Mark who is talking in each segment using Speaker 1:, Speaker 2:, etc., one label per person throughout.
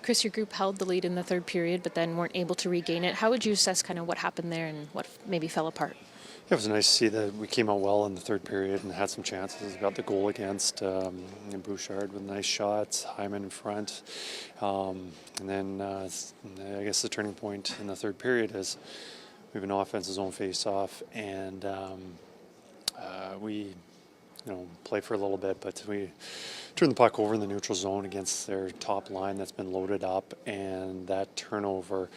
Speaker 1: Kris, your group held the lead in the third period, but then weren't able to regain it. How would you assess kind of what happened there and what maybe fell apart?
Speaker 2: It was nice to see that we came out well in the third period and had some chances. Got the goal against Bouchard with nice shots, Hyman in front. And then I guess the turning point in the third period is we have an offensive zone face-off, and we play for a little bit, but we turn the puck over in the neutral zone against their top line that's been loaded up, and that turnover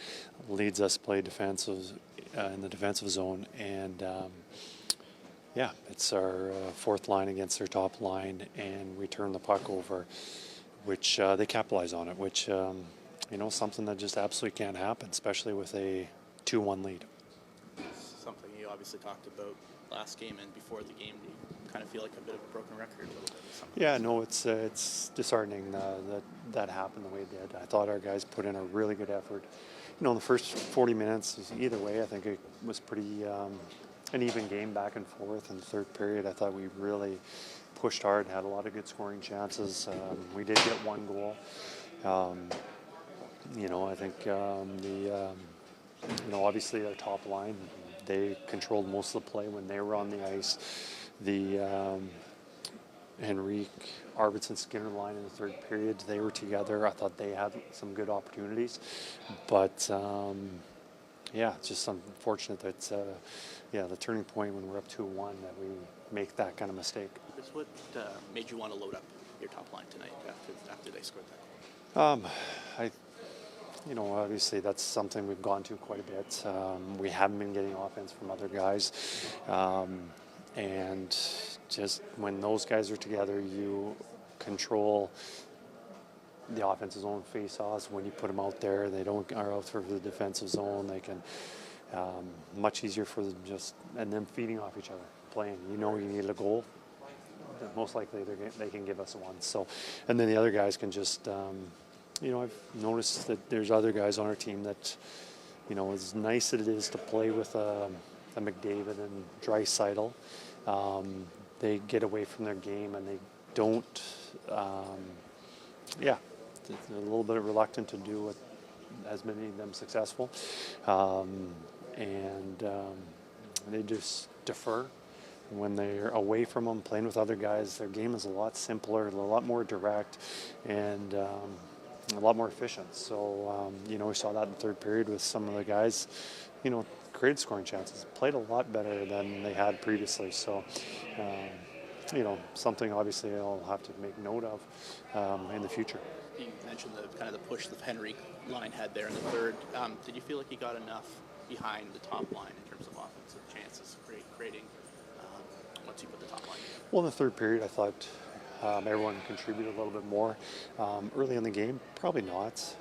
Speaker 2: leads us to play defensive in the defensive zone, and it's our fourth line against their top line, and we turn the puck over, which they capitalize on it, which something that just absolutely can't happen, especially with a 2-1 lead.
Speaker 3: Something you obviously talked about last game and before the game. Do you kind of feel like a bit of a broken record a little bit?
Speaker 2: Yeah, no, it's disheartening that happened the way it did. I thought our guys put in a really good effort. In the first 40 minutes, either way, I think it was pretty an even game back and forth. In the third period, I thought we really pushed hard, had a lot of good scoring chances. We did get one goal. I think obviously our top line, they controlled most of the play when they were on the ice. The Henrique, Arvidsson, Skinner line in the third period, they were together. I thought they had some good opportunities, but it's just unfortunate that the turning point when we're up 2-1 that we make that kind of mistake.
Speaker 3: What made you want to load up your top line tonight after they scored that goal?
Speaker 2: Obviously that's something we've gone to quite a bit. We haven't been getting offense from other guys. And just when those guys are together, you control the offensive zone face-offs. When you put them out there, they are out for the defensive zone. They can much easier for them and them feeding off each other, playing. You need a goal. Most likely they can give us one. So, and then the other guys can just. I've noticed that there's other guys on our team that, as nice as it is to play with a McDavid and Draisaitl, they get away from their game and they don't, they're a little bit reluctant to do what has made them successful. They just defer. When they're away from them, playing with other guys, their game is a lot simpler, a lot more direct, and a lot more efficient. So, we saw that in the third period with some of the guys, created scoring chances, played a lot better than they had previously. So, something obviously I'll have to make note of in the future.
Speaker 3: You mentioned the push the Henrique line had there in the third. Did you feel like you got enough behind the top line in terms of offensive chances creating once you put the top line in?
Speaker 2: Well, in the third period, I thought everyone contributed a little bit more. Early in the game, probably not.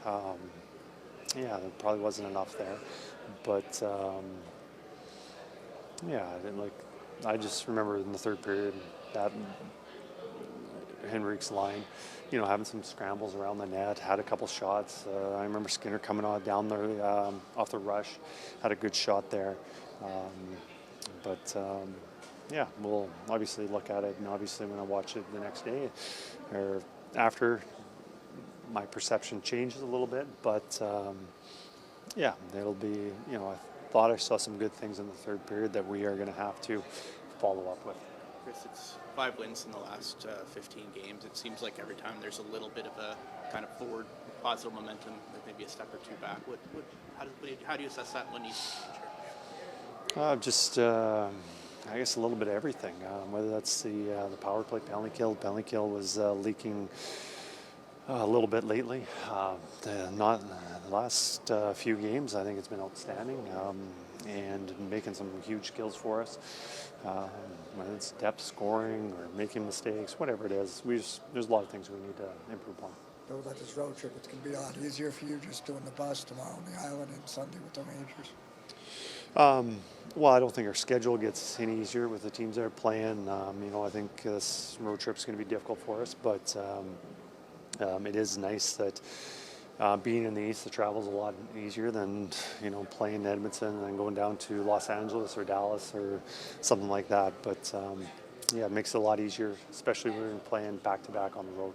Speaker 2: There probably wasn't enough there. But, I just remember in the third period that Henrique's line, having some scrambles around the net, had a couple shots. I remember Skinner coming on down there off the rush, had a good shot there. We'll obviously look at it, and obviously when I watch it the next day or after, my perception changes a little bit, but it'll be, I thought I saw some good things in the third period that we are going to have to follow up with.
Speaker 3: Kris, it's 5 wins in the last 15 games. It seems like every time there's a little bit of a kind of forward positive momentum, maybe a step or two back. How do you assess that when you
Speaker 2: I guess a little bit of everything. Whether that's the power play penalty kill was leaking a little bit lately. The last few games, I think it's been outstanding and making some huge kills for us. Whether it's depth scoring or making mistakes, whatever it is, there's a lot of things we need to improve on.
Speaker 4: Though that this road trip, it's going to be a lot easier for you just doing the bus tomorrow on the island and Sunday with the Rangers.
Speaker 2: Well, I don't think our schedule gets any easier with the teams that are playing. I think this road trip is going to be difficult for us, but it is nice that being in the East, the travel's a lot easier than playing Edmonton and then going down to Los Angeles or Dallas or something like that. But it makes it a lot easier, especially when we're playing back-to-back on the road.